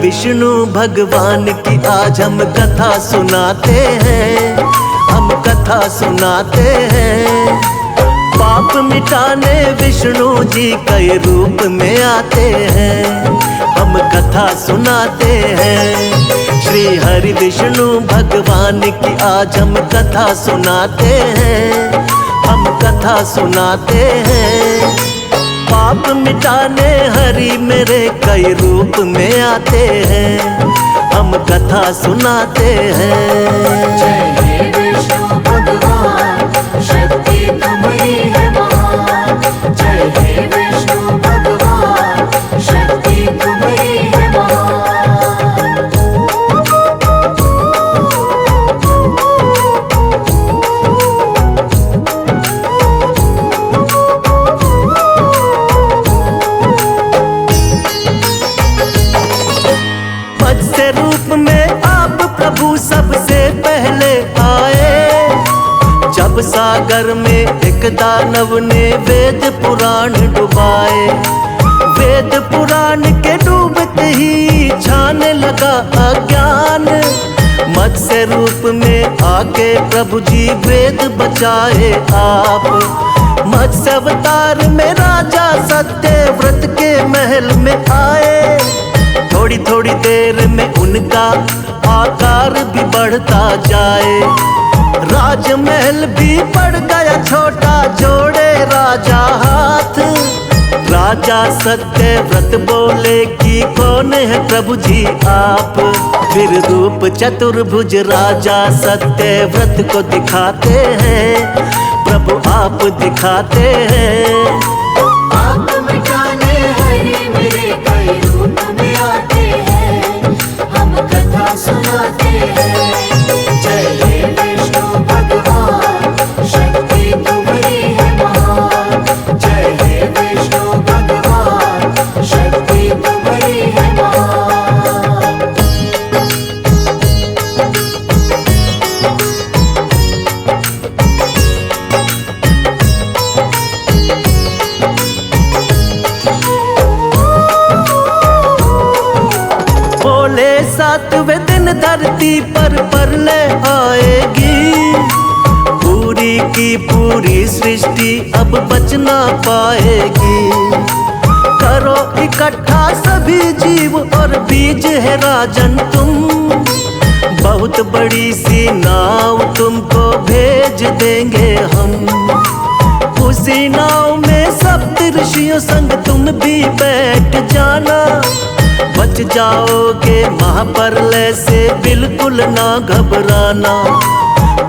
विष्णु भगवान की आज हम कथा सुनाते हैं, हम कथा सुनाते हैं। पाप मिटाने विष्णु जी कई रूप में आते हैं, हम कथा सुनाते हैं। श्री हरि विष्णु भगवान की आज हम कथा सुनाते हैं, हम कथा सुनाते हैं। पाप मिटाने हरि मेरे कई रूप में आते हैं, हम कथा सुनाते हैं। जय हे विष्णु भगवान, शक्ति तुम्हारी है महान। जय हे विष्णु भगवान, शक्ति तुम्हारी है महान। मत्स्य रूप में आप प्रभु सबसे पहले आए, जब सागर में एक दानव ने वेद पुराण डुबाए। वेद पुराण के डूबते ही छाने लगा अज्ञान, मत्स्य रूप में आके प्रभु जी वेद बचाए आप। मत्स्य अवतार में राजा सत्यव्रत के महल में आए, थोड़ी थोड़ी देर में उनका आकार भी बढ़ता जाए। राजमहल भी पड़ गया छोटा, जोड़े राजा हाथ। राजा सत्यव्रत बोले कि कौन है प्रभु जी आप। फिर रूप चतुर्भुज राजा सत्यव्रत को दिखाते हैं, प्रभु आप दिखाते हैं। पाप मिटाने हरि मेरे कई रूप में आते हैं, हम कथा सुनाते हैं। जय हे विष्णु भगवान, शक्ति तुम्हारी है महान। जय हे विष्णु भगवान, शक्ति तुम्हारी है महान। बोले सातवें दिन धरती पर प्रलय आएगी, पूरी की पूरी सृष्टि अब बच ना पाएगी। करो इकट्ठा सभी जीव और बीज है राजन तुम, बहुत बड़ी सी नाव तुमको भेज देंगे हम। उसी नाव में सप्त ऋषियों संग तुम भी बैठ जाना, बच जाओगे महाप्रलय से बिल्कुल ना घबराना।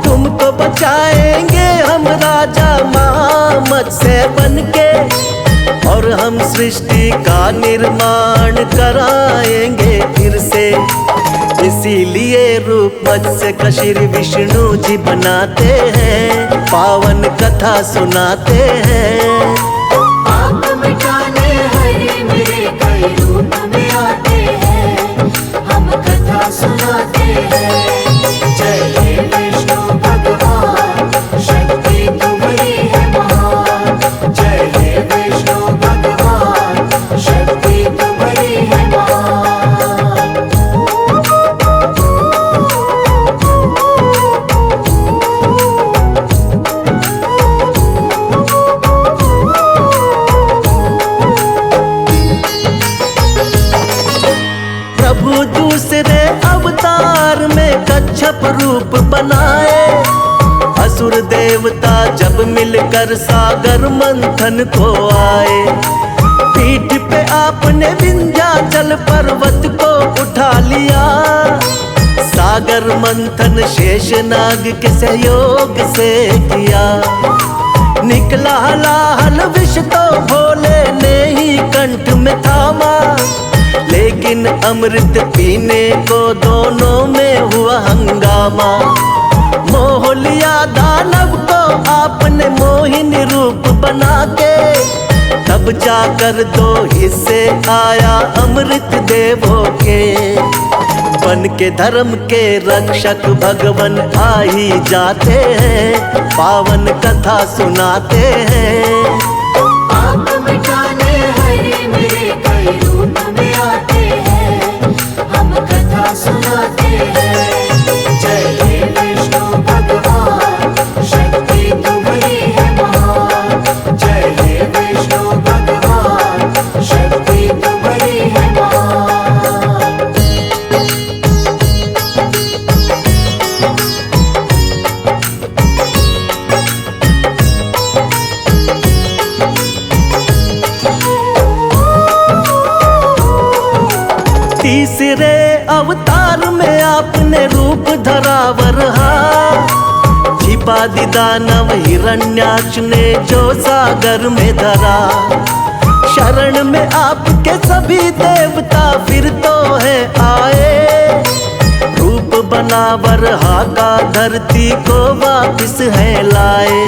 तुमको बचाएंगे हम राजा महामत्स्य बनके, और हम सृष्टि का निर्माण कराएंगे फिर से। इसीलिए रूप मत्स्य का श्री विष्णु जी बनाते हैं, पावन कथा सुनाते हैं। पाप मिटाने हरि मेरे कई रूप में आते हैं, हम कथा सुनाते हैं। जय हे विष्णु भगवान, शक्ति तुम्हारी है महान। जय हे विष्णु भगवान, शक्ति तुम्हारी है महान। प्रभु दूसरे अवतार में कच्छप रूप बनाए, असुर देवता जब मिलकर सागर मंथन को आए। पीठ पे आपने विंध्याचल पर्वत को उठा लिया, सागर मंथन शेषनाग के सहयोग से किया। निकला हलाहल विष तो भोले ने ही कंठ में थामा, लेकिन अमृत पीने को दोनों में हुआ हंगामा। मोह लिया दानव को आपने मोहिनी रूप बना के, तब जाकर दो हिस्से आया अमृत देवों के। बन के धर्म के रक्षक भगवन आ ही जाते हैं, पावन कथा सुनाते हैं। पाप मिटाने हरि मेरे कई रूप में आते हैं, अवतार में आपने रूप धरा वरहा। छिपा दी दानव हिरण्याक्ष ने जो सागर में धरा। शरण में आपके सभी देवता फिर तो है आए। रूप बना वरहा का धरती को वापिस है लाए।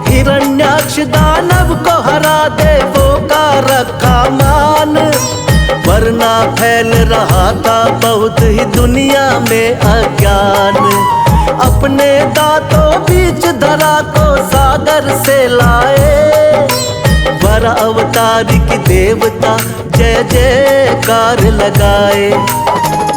हिरण्याक्ष दानव को हरा देवों का रखा मान। वरना फैल रहा था बहुत ही दुनिया में अज्ञान। अपने दांतों बीच धरा को सागर से लाए। वर अवतारी की देवता जय जयकार लगाए।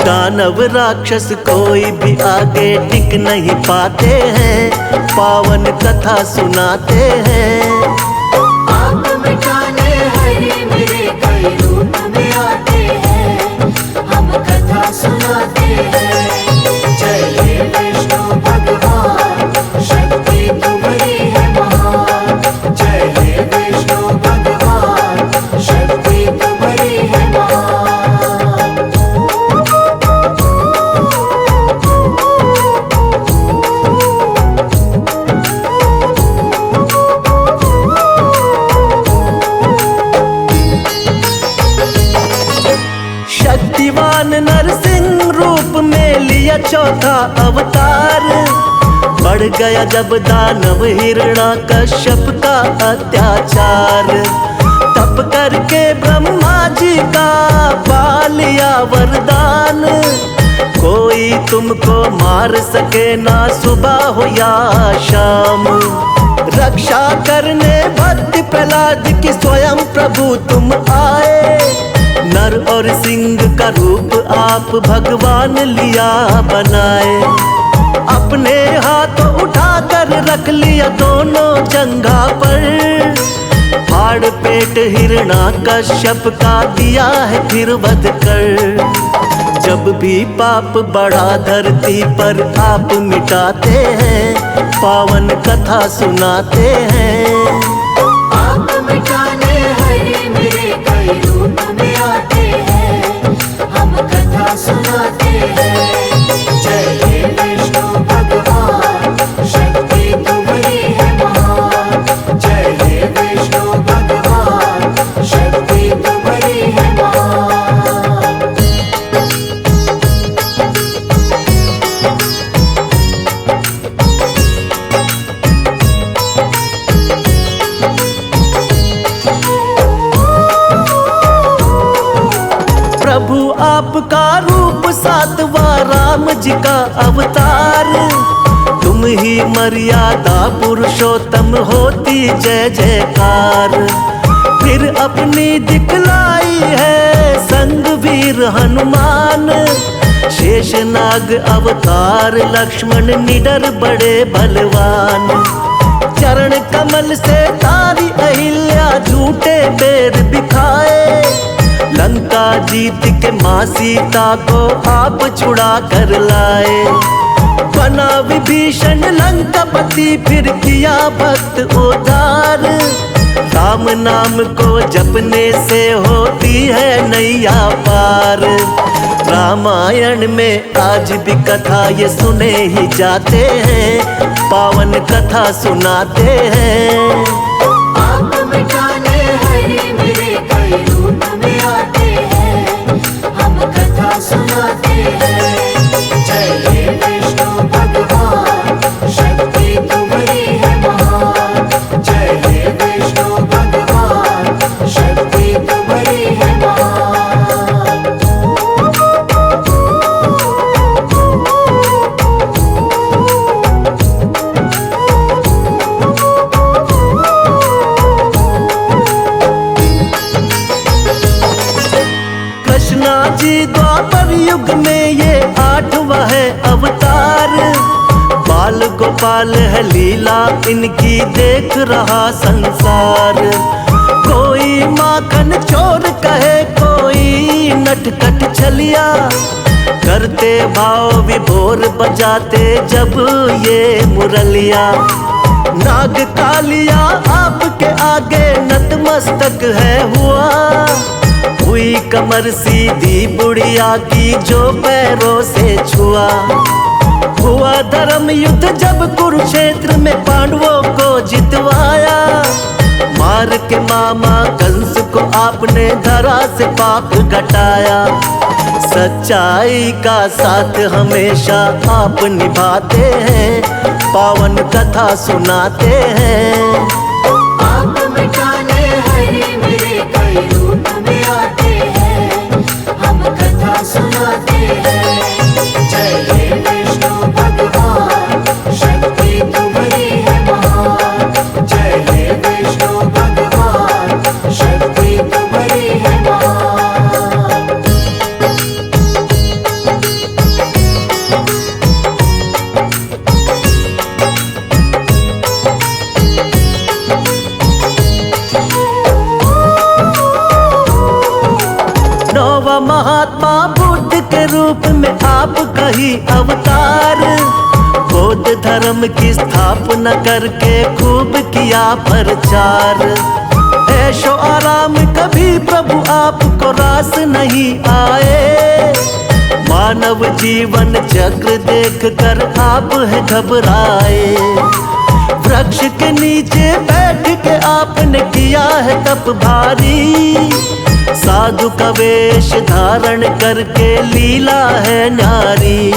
दानव राक्षस कोई भी आगे टिक नहीं पाते हैं। पावन कथा सुनाते हैं। आप मिटाने हरे मेरे कई रूप में आते हैं। हम कथा सुनाते हैं। जय हे विष्णु भगवान, शक्ति तुम्हारी है महान। जय हे विष्णु भगवान, शक्ति तुम्हारी है महान। शक्तिवान नरसिंह रूप में लिया चौथा अवतार। बढ़ गया जब दानव हिरण्याकश्यप का अत्याचार। तप करके ब्रह्मा जी का पा लिया वरदान। कोई तुमको मार सके ना सुबह हो या शाम। रक्षा करने भक्त प्रहलाद की स्वयं प्रभु तुम आए। नर और सिंह का रूप आप भगवान लिया बनाए। अपने हाथों उठाकर रख लिया दोनों जंघा पर। फाड़ पेट हिरण्याकश्यप का दिया है फिर वध कर। जब भी पाप बढ़ा धरती पर आप मिटाते हैं। पावन कथा सुनाते हैं। आप मिटाने हरे मेरे कई रूप में आते हैं। हम कथा सुनाते हैं। जय हे विष्णु भगवान, शक्ति तुम्हारी है महान। जय हे विष्णु भगवान, शक्ति तुम्हारी है महान। प्रभु आपका रूप सातवां राम जी का अवतार। तुम ही मर्यादा पुरुषोत्तम होती जय जयकार। फिर अपनी दिखलाई है संग वीर हनुमान। शेषनाग अवतार लक्ष्मण निडर बड़े बलवान। चरण कमल से तारी अहिल्या झूठे बेर बिखाए। लंका जीत के माँ सीता को आप छुड़ा कर लाए। बना विभीषण लंकापति फिर किया भक्त उद्धार। राम नाम को जपने से होती है नैया पार। रामायण में आज भी कथा ये सुने ही जाते हैं। पावन कथा सुनाते हैं। आप मिटाने हरे मेरे कई रूप में आते हैं। हम कथा सुनाते हैं। जय हे विष्णु भगवान, शक्ति तुम्हारी है महान। जय हे विष्णु भगवान, शक्ति तुम्हारी है महान। कृष्णा जी द्वापर युग में ये 8वां है अवतार। बाल गोपाल है लीला इनकी देख रहा संसार। कोई माखन चोर कहे कोई नटखट छलिया। करते भाव विभोर बजाते जब ये मुरलिया। नाग कालिया आपके आगे नतमस्तक है हुआ। हुई कमर सीधी बुढ़िया की जो पैरों से छुआ। हुआ धर्म युद्ध जब कुरुक्षेत्र में पांडवों को जितवाया। मार के मामा कंस को आपने धरा से पाप घटाया। सच्चाई का साथ हमेशा आप निभाते हैं, पावन कथा सुनाते हैं। आप मिटाने हरि मेरे कई रूप में आते हैं, हम कथा सुनाते हैं। जय हे विष्णु भगवान, शक्ति तुम्हारी है महान। जय हे विष्णु भगवान, शक्ति तुम्हारी है महान। नौवा महात्मा बुद्ध के रूप में आप कही अवतार। बौद्ध धर्म की स्थापना करके खूब किया प्रचार। ऐशो आराम कभी प्रभु आपको रास नहीं आए। मानव जीवन चक्र देख कर आप है घबराए। वृक्ष के नीचे बैठ के आपने किया है तप भारी। साधु का वेश धारण करके लीला है नारी।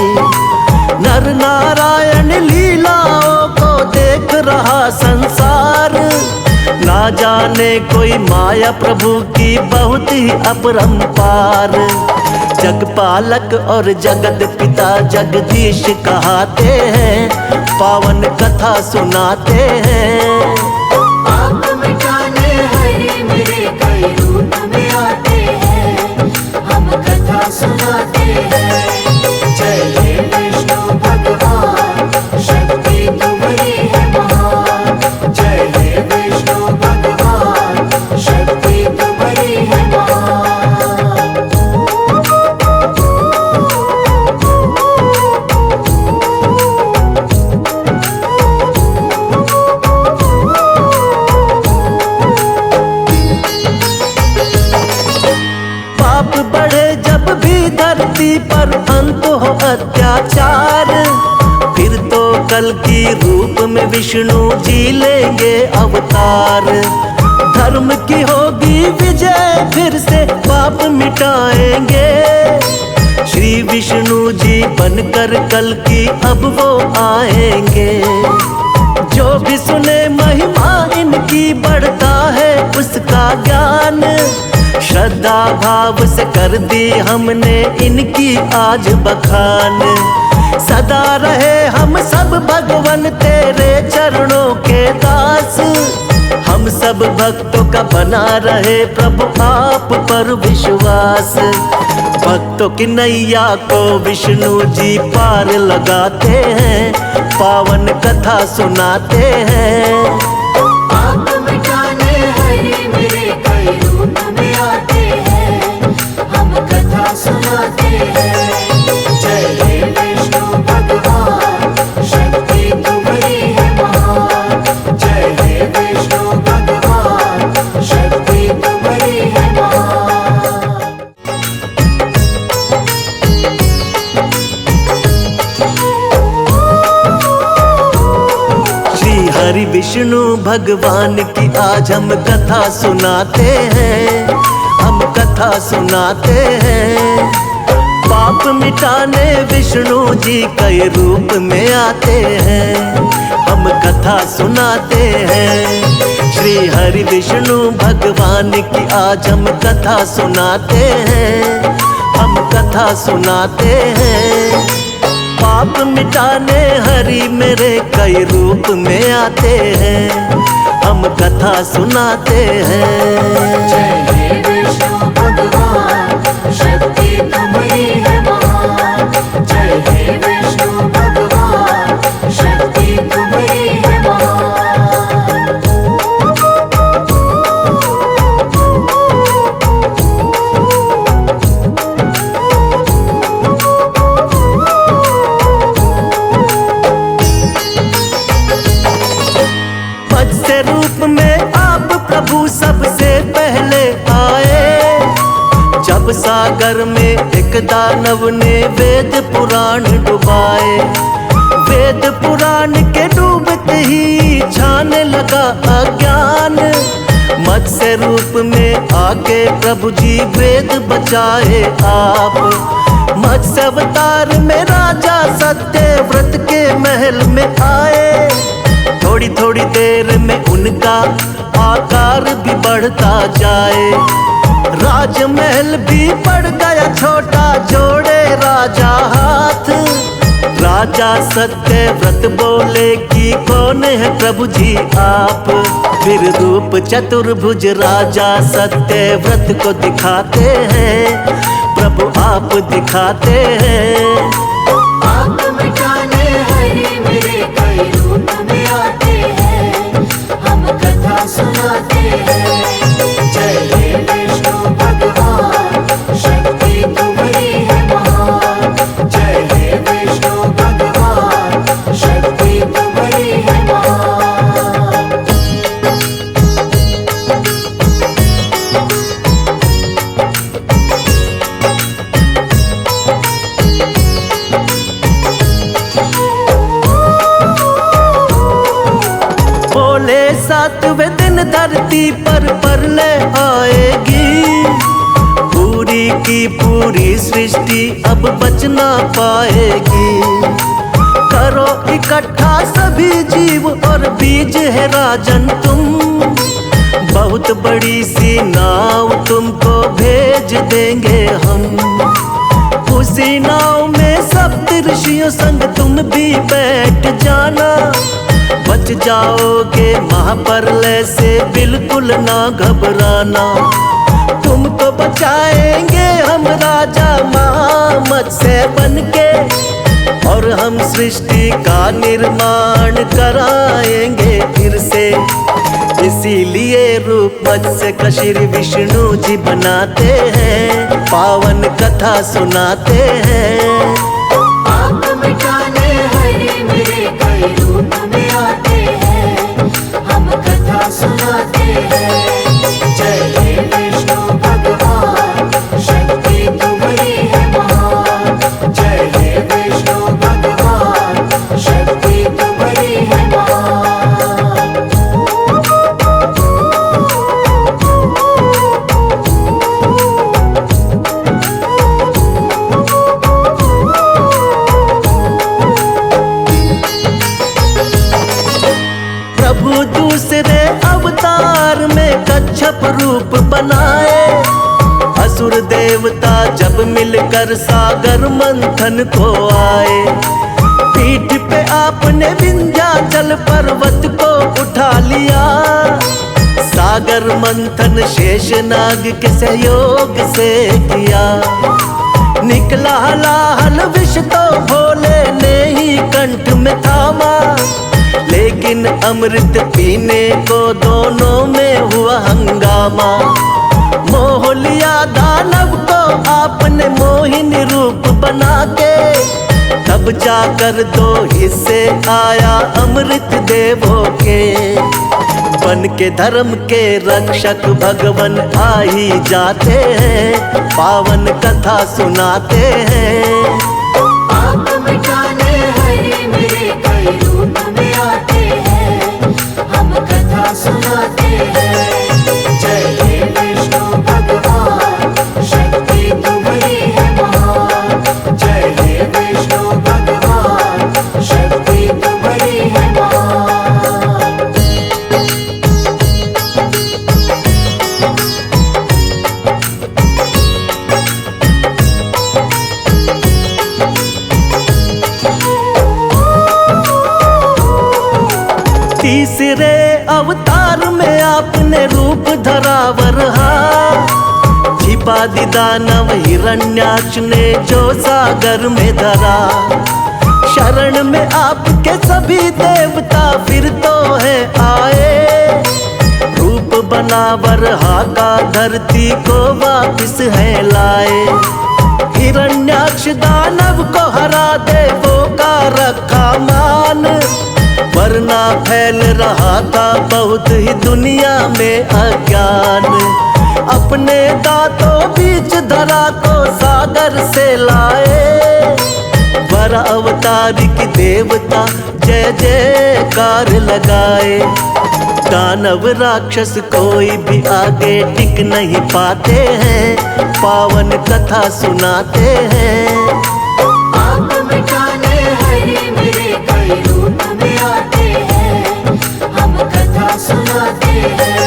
नर नारायण लीलाओं को देख रहा संसार। ना जाने कोई माया प्रभु की बहुत ही अपरंपार। जगपालक और जगत पिता जगदीश कहाते हैं, पावन कथा सुनाते हैं। आप मिटाने हरि मेरे कई रूप में आते हैं, हम कथा सुनाते हैं। जय हे विष्णु भगवान, शक्ति तुम्हारी है महान। जय हे विष्णु भगवान, शक्ति तुम्हारी है महान। पाप बढ़े जब भी धरती पर अंत हो अत्याचार। फिर तो कल की रूप में विष्णु जी लेंगे अवतार। धर्म की होगी विजय, फिर से पाप मिटाएंगे। श्री विष्णु जी बनकर कल की अब वो आएंगे। जो भी सुने महिमा इनकी बढ़ता है उसका ज्ञान। श्रद्धा भाव से कर दी हमने इनकी आज बखान। सदा रहे हम सब भगवन तेरे चरणों के दास। हम सब भक्तों का बना रहे प्रभु आप पर विश्वास। भक्तों की नैया को विष्णु जी पार लगाते हैं, पावन कथा सुनाते हैं। आप मिटाने हरि मेरे कई रूप में आते हैं, हम कथा सुनाते हैं। जय हे विष्णु भगवान, शक्ति तुम्हारी है महान। जय हे विष्णु भगवान, शक्ति तुम्हारी है महान। श्री हरि विष्णु भगवान की आज हम कथा सुनाते हैं, हम कथा सुनाते हैं। पाप मिटाने विष्णु जी कई रूप में आते हैं, हम कथा सुनाते हैं। श्री हरि विष्णु भगवान की आज हम कथा सुनाते हैं, हम कथा सुनाते हैं। पाप मिटाने हरि मेरे कई रूप में आते हैं, हम कथा सुनाते हैं। जय हे विष्णु भगवान, शक्ति तुम्हारी है महान। जय हे विष्णु भगवान, शक्ति तुम्हारी है महान। मत्स्य रूप में आप प्रभु सबसे पहले आए। सागर में एक दानव ने वेद पुराण डुबाए। वेद पुराण के डूबते ही छाने लगा अज्ञान। मत्स्य रूप में आके प्रभु जी वेद बचाए आप। मत्स्य अवतार में राजा सत्यव्रत के महल में आए। थोड़ी थोड़ी देर में उनका आकार भी बढ़ता जाए। राजमहल भी पड़ गया छोटा, जोड़े राजा हाथ। राजा सत्यव्रत बोले कि कौन है प्रभु जी आप। फिर रूप चतुर्भुज राजा सत्यव्रत को दिखाते हैं, प्रभु आप दिखाते हैं। आप मिटाने हरे मेरे कई रूप में आते हैं, हम कथा सुनाते हैं। जय हे विष्णु भगवान, शक्ति तुम्हारी है महान। जय हे विष्णु भगवान, शक्ति तुम्हारी है महान। बोले सातवें दिन धरती पर प्रलय आएगी। पूरी की पूरी सृष्टि अब बच ना पाएगी। करो इकट्ठा सभी जीव और बीज है राजन तुम। बहुत बड़ी सी नाव तुमको भेज देंगे हम। उसी नाव में सप्त ऋषियों संग तुम भी बैठ जाना। बच जाओगे महाप्रलय से बिल्कुल ना घबराना। तुमको बचाएंगे हम राजा मत्स्य बनके, और हम सृष्टि का निर्माण कराएंगे फिर से। इसीलिए रूप मत्स्य का श्री विष्णु जी बनाते हैं, पावन कथा सुनाते हैं। आप मिटाने हरे मेरे कई रूप में आते हैं, हम कथा सुनाते हैं। जय हे विष्णु भगवान, शक्ति तुम्हारी है महान। जय हे विष्णु भगवान, शक्ति तुम्हारी है महान। प्रभु दूसरे अवतार में कच्छप रूप बनाए। असुर देवता जब मिलकर सागर मंथन को आए। पीठ पे आपने विंध्याचल पर्वत को उठा लिया। सागर मंथन शेषनाग के सहयोग से किया। निकला हलाहल विष तो भोले ने ही कंठ में थामा। लेकिन अमृत पीने को दोनों में हुआ हंगामा। मोह लिया दानव को आपने मोहिनी रूप बना के। तब जाकर दो हिस्से आया अमृत देवों के। बन के धर्म के रक्षक भगवन आ ही जाते हैं, पावन कथा सुनाते हैं। आप मिटाने हरे मेरे कई रूप में आते हैं, हम कथा सुनाते हैं। जय हे विष्णु भगवान, शक्ति तुम्हारी है महान। जय हे विष्णु भगवान, शक्ति तुम्हारी है महान। तीसरे अवतार में आपने रूप धरा वरहा। छिपा दी दानव हिरण्याक्ष ने जो सागर में धरा। शरण में आपके सभी देवता फिर तो है आए। रूप बना वरहा का धरती को वापिस है लाए। हिरण्याक्ष दानव को हरा देवों का रखा मान। वरना फैल रहा था बहुत ही दुनिया में अज्ञान। अपने दांतों बीच धरा को सागर से लाए। वर अवतार की देवता जय जयकार लगाए। दानव राक्षस कोई भी आगे टिक नहीं पाते हैं, पावन कथा सुनाते हैं। पाप मिटाने हरि मेरे कई रूप में आते हैं, हम कथा सुनाते हैं।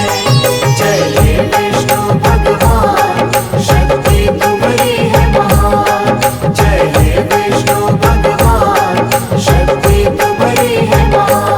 जय हे विष्णु भगवान, शक्ति तुम्हारी है महान। जय हे विष्णु भगवान, शक्ति तुम्हारी है महान।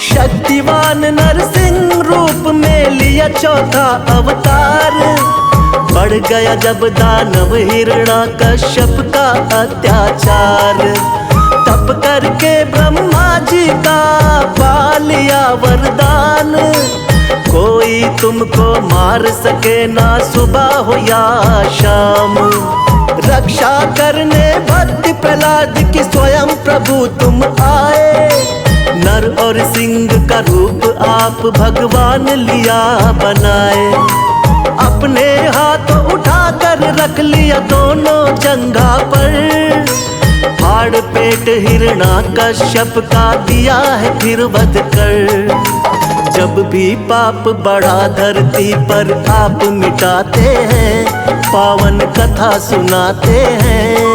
शक्तिवान नरसिंह रूप में लिया चौथा अवतार। बढ़ गया जब दानव हिरण्याकश्यप का अत्याचार। तप करके ब्रह्मा जी का पा लिया वरदान। कोई तुमको मार सके ना सुबह हो या शाम। रक्षा करने भक्त प्रहलाद की स्वयं प्रभु तुम आए। नर और सिंह का रूप आप भगवान लिया बनाए। अपने हाथों उठाकर रख लिया दोनों जंघा पर। फाड़ पेट हिरण्याकश्यप का दिया है फिर वध कर। जब भी पाप बढ़ा धरती पर आप मिटाते हैं, पावन कथा सुनाते हैं।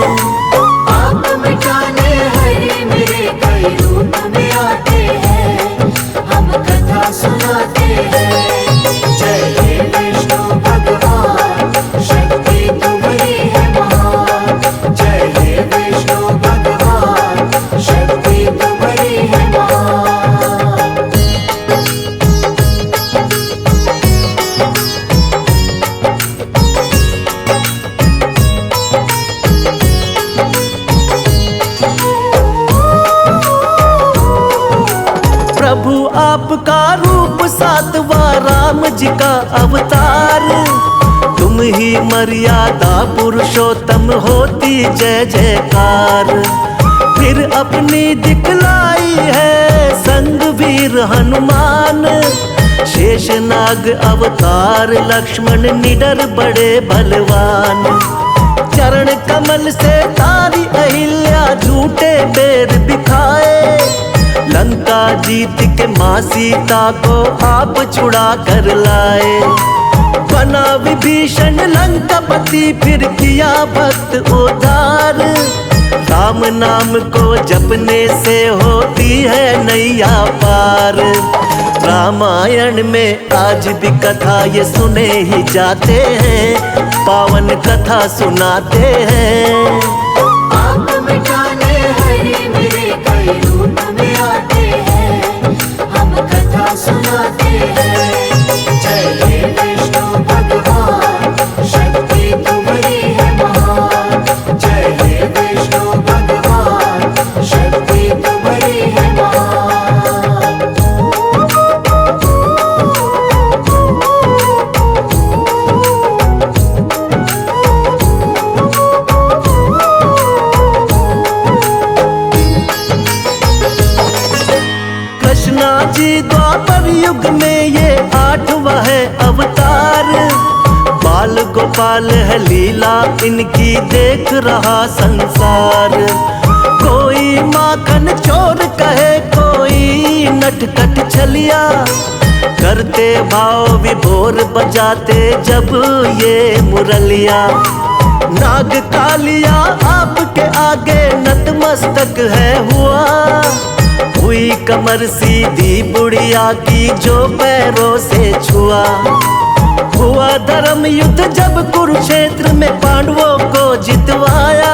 पाप मिटाने हरि मेरे कई रूप में आते हैं, हम कथा सुनाते हैं। जय हे विष्णु भगवान, शक्ति तुम्हारी है महान। जय हे विष्णु भगवान, शक्ति तुम्हारी है महान। प्रभु आपका रूप सातवां राम जी का अवतार। तुम ही मर्यादा पुरुषोत्तम होती जय जयकार। फिर अपनी दिखलाई है संग वीर हनुमान। शेषनाग अवतार लक्ष्मण निडर बड़े बलवान। चरण कमल से तारी अहिल्या झूठे बेर बिखाए। लंका जीत के माँ सीता को आप छुड़ा कर लाए। बना विभीषण लंकापति फिर किया भक्त उद्धार। राम नाम को जपने से होती है नैया पार। रामायण में आज भी कथा ये सुने ही जाते हैं, पावन कथा सुनाते हैं। पाप मिटाने हरि मेरे कई रूप में आते हैं, हम कथा सुनाते हैं। जय हे विष्णु भगवान, शक्ति तुम्हारी है महान। जय हे विष्णु भगवान, शक्ति तुम्हारी है महान। कृष्णा जी द्वापर युग में ये आठवां है अवतार। बाल गोपाल है लीला इनकी देख रहा संसार। कोई माखन चोर कहे कोई नटखट छलिया। करते भाव विभोर बजाते जब ये मुरलिया। नाग कालिया आपके आगे नतमस्तक है हुआ। हुई कमर सीधी बुढ़िया की जो पैरों से छुआ। हुआ धर्म युद्ध जब कुरुक्षेत्र में पांडवों को जितवाया।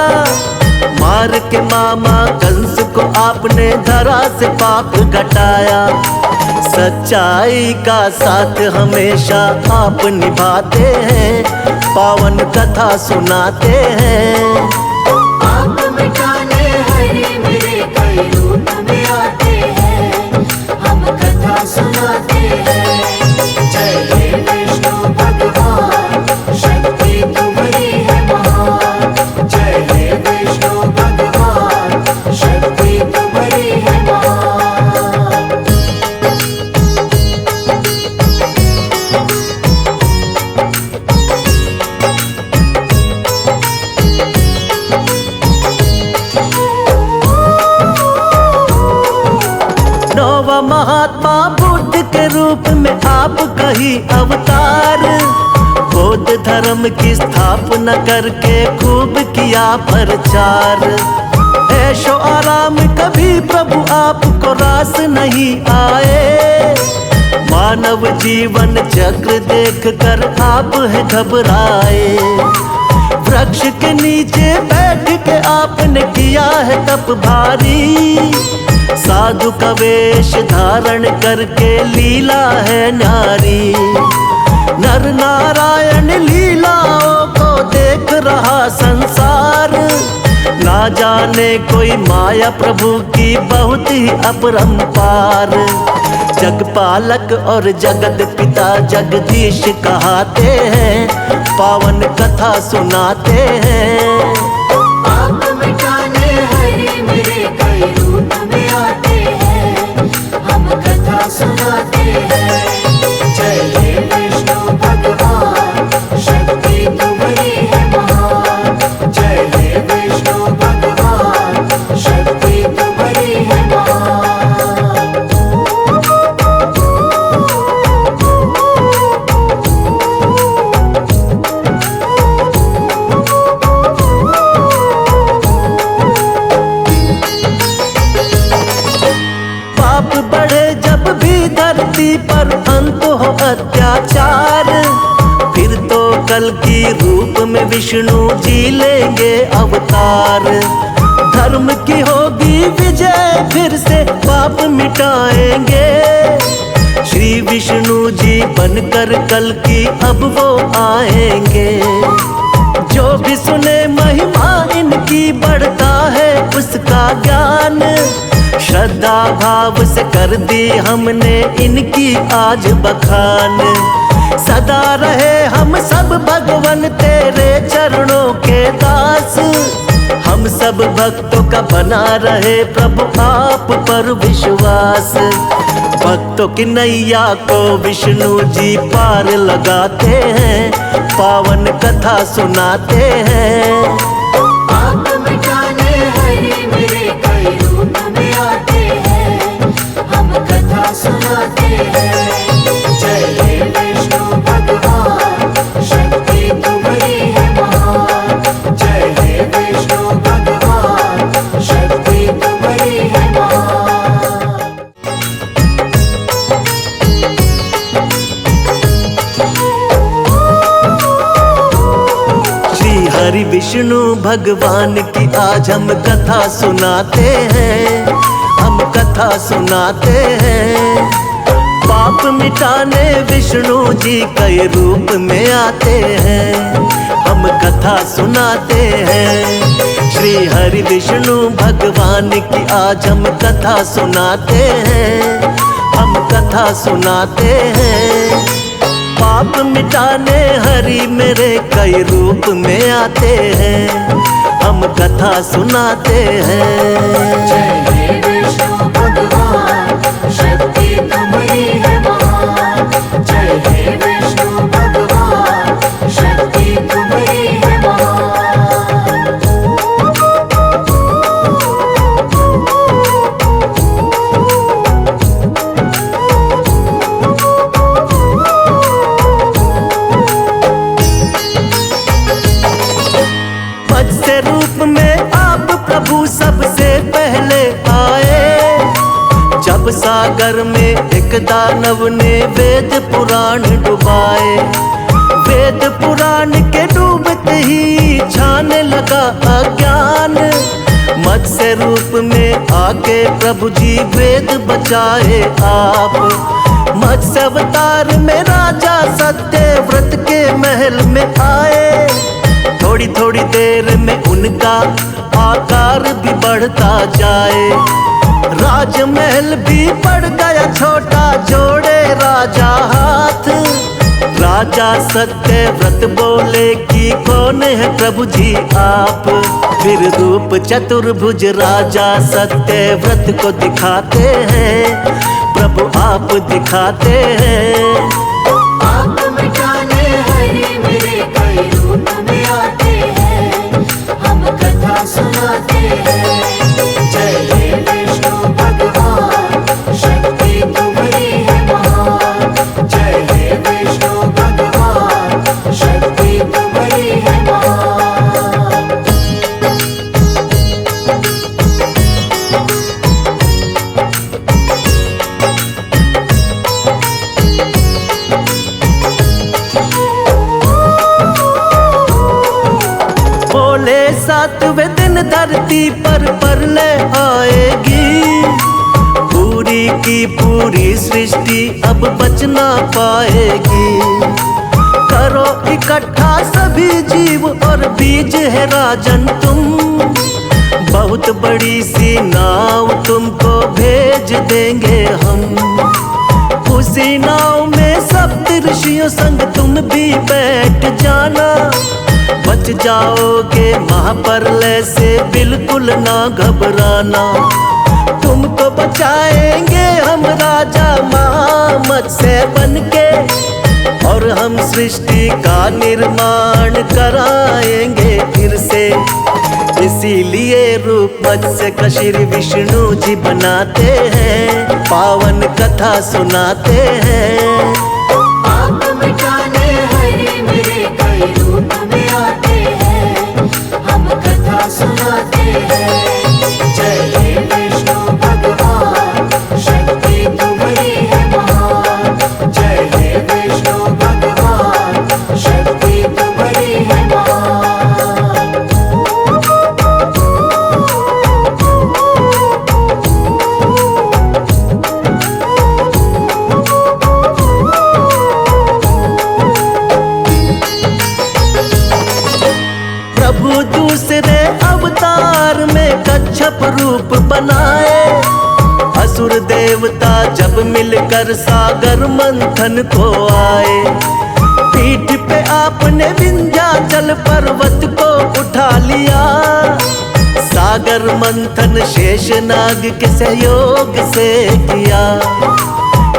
मार के मामा कंस को आपने धरा से पाप घटाया। सच्चाई का साथ हमेशा आप निभाते हैं, पावन कथा सुनाते हैं। पाप मिटाने हरि मेरे कई रूप में आते हैं, हम कथा सुनाते हैं। जय हे विष्णु भगवान, रूप में आप कही अवतार, बौद्ध धर्म की स्थापना करके खूब किया प्रचार। ऐशो आराम कभी प्रभु आपको रास नहीं आए, मानव जीवन चक्र देख कर आप है घबराए। वृक्ष के नीचे बैठ के आपने किया है तप भारी, साधु का वेश धारण करके लीला है न्यारी। नर नारायण लीलाओं को देख रहा संसार, ना जाने कोई माया प्रभु की बहुत ही अपरंपार। जगपालक और जगत पिता जगदीश कहाते हैं, पावन कथा सुनाते हैं। पाप मिटाने हरि मेरे कई रूप में आते हैं, हम कथा सुनाते हैं। जय हे विष्णु भगवान, शक्ति तुम्हारी है महान। जय हे विष्णु भगवान, शक्ति तुम्हारी है महान। पाप बढ़े जब भी धरती पर अंत हो अत्याचार, फिर तो कल की रूप में विष्णु जी लेंगे अवतार। धर्म की होगी विजय, फिर से पाप मिटाएंगे। श्री विष्णु जी बनकर कल की अब वो आएंगे। जो भी सुने महिमा इनकी बढ़ता है उसका ज्ञान, श्रद्धा भाव से कर दी हमने इनकी आज बखान। सदा रहे हम सब भगवन तेरे चरणों के दास, हम सब भक्तों का बना रहे प्रभु आप पर विश्वास। भक्तों की नैया को विष्णु जी पार लगाते हैं, पावन कथा सुनाते हैं। पाप मिटाने हरि मेरे कई रूप में आते हैं, हम कथा सुनाते हैं। जय हे विष्णु भगवान, शक्ति तुम्हारी है महान। जय हे विष्णु भगवान, शक्ति तुम्हारी है महान। श्री हरि विष्णु भगवान की आज हम कथा सुनाते हैं, हम कथा सुनाते हैं। पाप मिटाने विष्णु जी कई रूप में आते हैं, हम कथा सुनाते हैं। श्री हरि विष्णु भगवान की आज हम कथा सुनाते हैं, हम कथा सुनाते हैं। पाप मिटाने हरि मेरे कई रूप में आते हैं, हम कथा सुनाते हैं। जय हे विष्णु भगवान, शक्ति तुम्हारी है महान। जय हे विष्णु भगवान, शक्ति तुम्हारी है महान। मत्स्य रूप में आप प्रभु सबसे पहले आए, जब सागर में एक दानव ने वेद पुराण डुबाए। वेद पुराण के डूबते ही छाने लगा अज्ञान, मत्स्य रूप में आके प्रभु जी वेद बचाए आप। मत्स्य अवतार में राजा सत्यव्रत के महल में आए, थोड़ी थोड़ी देर में उनका आकार भी बढ़ता जाए। राजमहल भी बढ़ गया छोटा, जोड़े राजा हाथ। राजा सत्यव्रत बोले कि कौन है प्रभु जी आप। फिर रूप चतुर्भुज राजा सत्यव्रत को दिखाते हैं, प्रभु आप दिखाते हैं। पाप मिटाने हरि मेरे कई रूप में आते हैं, हम कथा सुनाते हैं। जय हे विष्णु भगवान, शक्ति तुम्हारी है महान। धरती पर प्रलय आएगी, पूरी की पूरी सृष्टि अब बच ना पाएगी। करो इकट्ठा सभी जीव और बीज है राजन तुम, बहुत बड़ी सी नाव तुमको भेज देंगे हम। उसी नाव में सप्त ऋषियों संग तुम भी बैठ जाना, बच जाओगे महाप्रलय से बिल्कुल ना घबराना। तुमको बचाएंगे हम राजा महामत से बनके, और हम सृष्टि का निर्माण कराएंगे फिर से। इसीलिए रूप मत्स्य का श्री विष्णु जी बनाते हैं, पावन कथा सुनाते हैं। पाप मिटाने हरि मेरे कई रूप में आते हैं, हम कथा सुनाते हैं। जय हे विष्णु भगवान, शक्ति तुम्हारी है महान। जय हे विष्णु भगवान, शक्ति तुम्हारी है महान। प्रभु दूसरे अवतार में कच्छप रूप बनाए, असुर देवता जब मिलकर सागर मंथन को आए। पीठ पे आपने विंध्याचल पर्वत को उठा लिया, सागर मंथन शेषनाग के सहयोग से किया।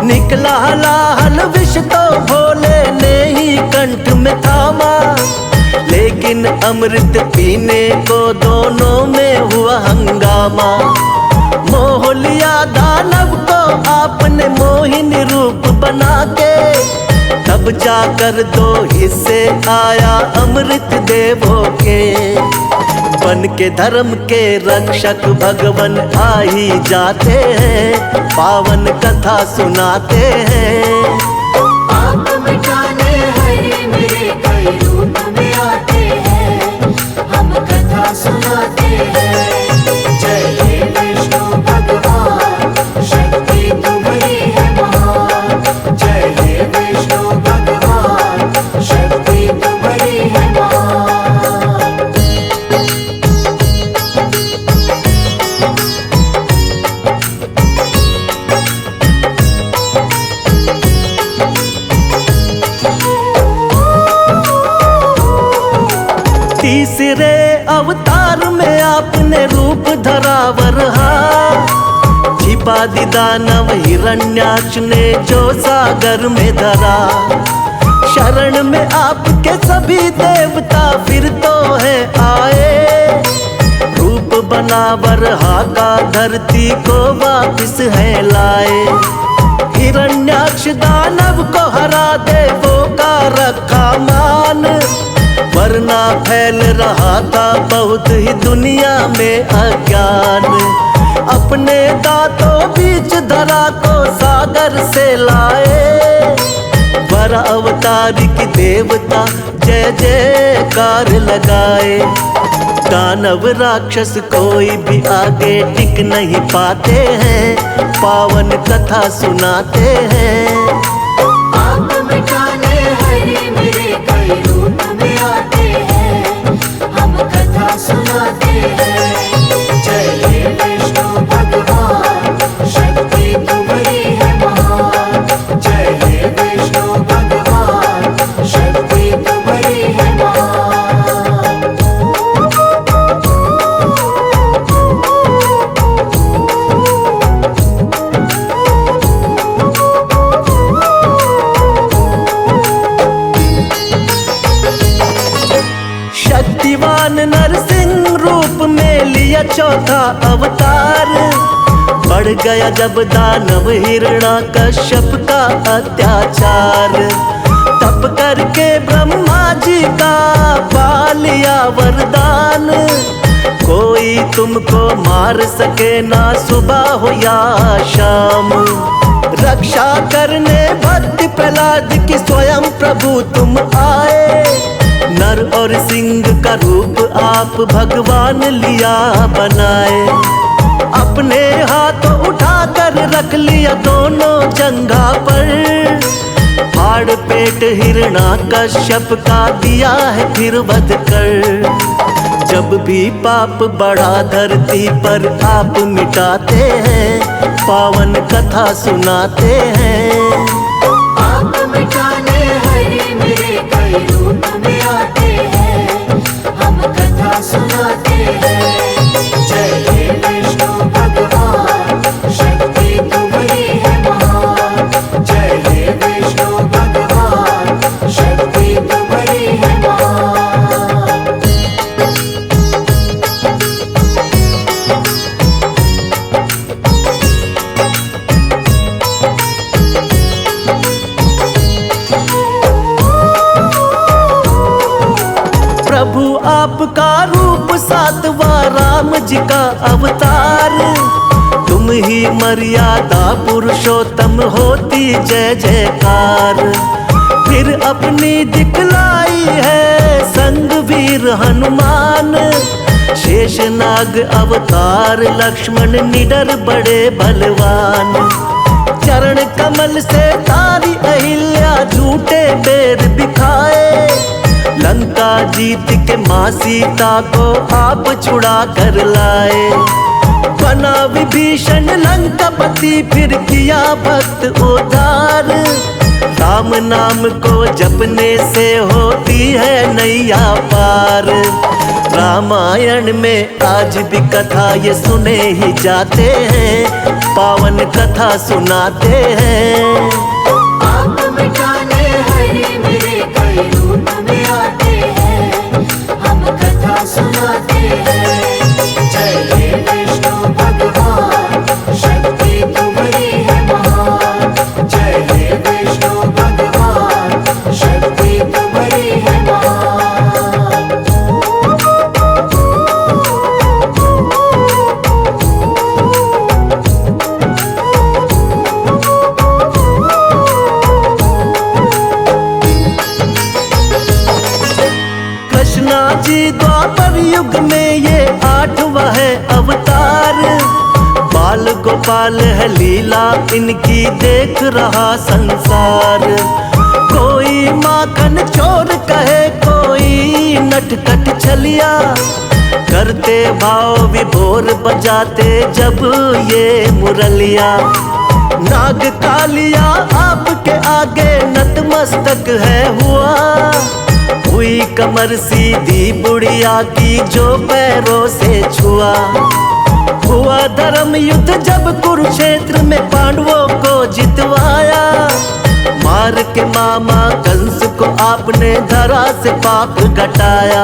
निकला हलाहल विष तो भोले ने ही कंठ में थामा, लेकिन अमृत पीने को दोनों में हुआ हंगामा। मोह लिया दानव को आपने मोहिनी रूप बना के, तब जाकर दो हिस्से आया अमृत देवों के। बन के धर्म के रक्षक भगवन आ ही जाते हैं, पावन कथा सुनाते हैं। पाप मिटाने हरि मेरे कई रूप में आते हैं, हम कथा सुनाते हैं। जय हे विष्णु भगवान, शक्ति तुम्हारी है महान। जय हे विष्णु भगवान, शक्ति तुम्हारी है महान। तीसरे अवतार में आपने रूप धरा वरहा, छिपा दी दानव हिरण्याक्ष ने जो सागर में धरा। शरण में आपके सभी देवता फिर तो है आए, रूप बना वरहा का धरती को वापिस है लाए। हिरण्याक्ष दानव को हरा देवों का रखा मान, वरना फैल रहा था बहुत ही दुनिया में अज्ञान। अपने दांतों बीच धरा को सागर से लाए, वर अवतार की देवता जय जयकार लगाए। दानव राक्षस कोई भी आगे टिक नहीं पाते हैं, पावन कथा सुनाते हैं। पाप मिटाने हरि मेरे कई रूप में आते हैं, हम कथा सुनाते हैं। जय हे विष्णु भगवान, शक्ति तुम्हारी है महान। जय हे विष्णु भगवान, शक्ति तुम्हारी है महान। शक्तिवान नरसिंह रूप में लिया चौथा अवतार, बढ़ गया जब दानव हिरण्याकश्यप का अत्याचार। तप करके ब्रह्मा जी का पा लिया वरदान, कोई तुमको मार सके ना सुबह हो या शाम। रक्षा करने भक्त प्रहलाद की स्वयं प्रभु तुम आए, नर और सिंह का रूप आप भगवान लिया बनाए। अपने हाथों उठाकर रख लिया दोनों जंघा पर। फाड़ पेट हिरणाकश्यप का दिया है फिर वध कर। जब भी पाप बढ़ा धरती पर आप मिटाते हैं, पावन कथा सुनाते हैं। आप मिटाने हरि मेरे कई रूप में आते हैं, हम कथा सुनाते हैं। जय हे विष्णु भगवान, शक्ति तुम्हारी है महान। जय हे विष्णु भगवान, शक्ति तुम्हारी है महान। प्रभु आपका रूप सातवां राम जी का अवतार। तुम ही मर्यादा पुरुषोत्तम होती जय जयकार। फिर अपनी दिखलाई है संग वीर हनुमान। शेषनाग अवतार लक्ष्मण निडर बड़े बलवान। चरण कमल से तारी अहिल्या झूठे बेर बिखाए। लंका जीत के माँ सीता को आप छुड़ा कर लाए। बना विभीषण लंकापति फिर किया भक्त उद्धार। राम नाम को जपने से होती है नैया पार। रामायण में आज भी कथा ये सुने ही जाते हैं, पावन कथा सुनाते हैं। आप मिटाने हरि मेरे कई रूप में आते हैं, हम कथा सुनाते हैं। जय हे विष्णु भगवान, शक्ति तुम्हारी है महान। जय हे विष्णु भगवान, शक्ति तुम्हारी है महान। कृष्णा जी द्वापर युग में ये 8वां है अवतार। बाल गोपाल है लीला इनकी देख रहा संसार। कोई माखन चोर कहे, कोई नटखट छलिया। करते भाव विभोर बजाते जब ये मुरलिया। नाग कालिया आपके आगे नतमस्तक है हुआ। हुई कमर सीधी बुढ़िया की जो पैरों से छुआ। हुआ धर्म युद्ध जब कुरुक्षेत्र में पांडवों को जितवाया। मार के मामा कंस को आपने धरा से पाप घटाया।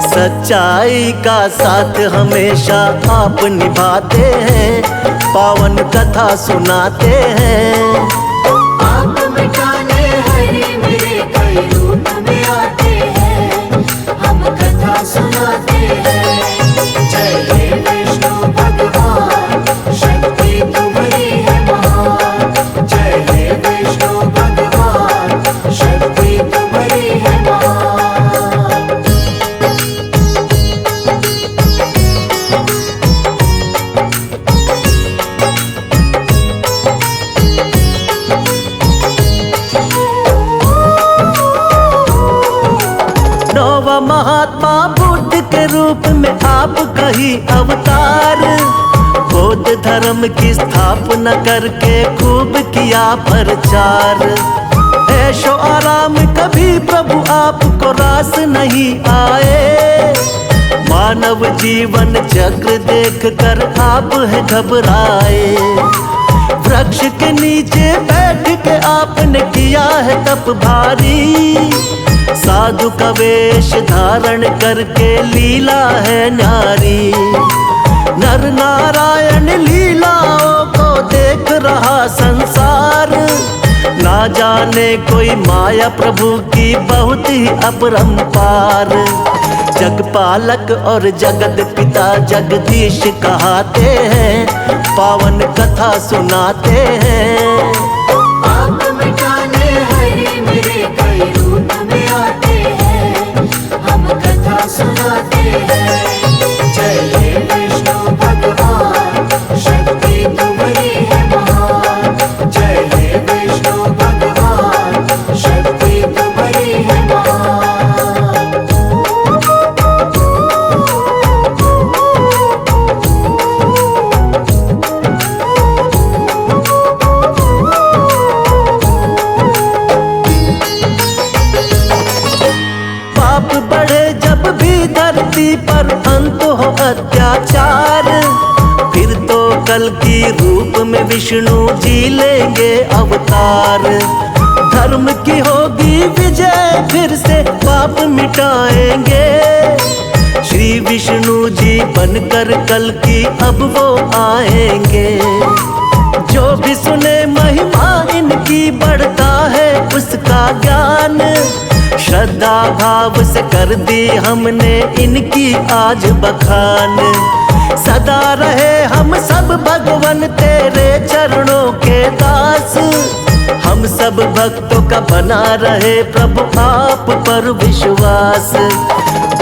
सच्चाई का साथ हमेशा आप निभाते हैं, पावन कथा सुनाते हैं। आप मिटाने हरि मेरे कई रूप में आते हैं, हम कथा सुनाते हैं। जय हे विष्णु भगवान, शक्ति तुम्हारी है महान। जय हे विष्णु भगवान, शक्ति तुम्हारी है महान। नौवा महात्मा बुद्ध के रूप में आप कही अवतार। बौद्ध धर्म की स्थापना करके खूब किया प्रचार। ऐशो आराम कभी प्रभु आपको रास नहीं आए। मानव जीवन चक्र देख कर आप है घबराए। वृक्ष के नीचे बैठ के आपने किया है तप भारी। साधु का वेश धारण करके लीला है नारी। नर नारायण लीलाओं को देख रहा संसार। ना जाने कोई माया प्रभु की बहुत ही अपरंपार। जगपालक और जगत पिता जगदीश कहाते हैं, पावन कथा सुनाते हैं। आप मिटाने हरि मेरे कई रूप में आते हैं, धरती पर अंत हो अत्याचार, फिर तो कल की रूप में विष्णु जी लेंगे अवतार। धर्म की होगी विजय, फिर से पाप मिटाएंगे। श्री विष्णु जी बनकर कल की अब वो आएंगे। जो भी सुने महिमा इनकी बढ़ता है उसका ज्ञान, श्रद्धा भाव से कर दी हमने इनकी आज बखान। सदा रहे हम सब भगवन तेरे चरणों के दास, हम सब भक्तों का बना रहे प्रभु आप पर विश्वास।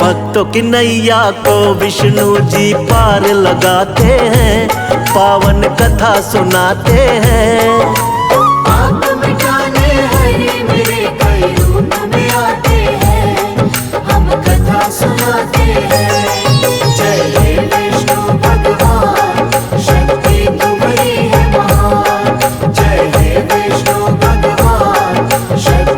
भक्तों की नैया को विष्णु जी पार लगाते हैं, पावन कथा सुनाते हैं। पाप मिटाने हरि मेरे कई रूप में आते हैं, हम कथा सुनाते हैं। जय हे विष्णु भगवान, शक्ति तुम्हारी है महान। जय हे विष्णु भगवान, शक्ति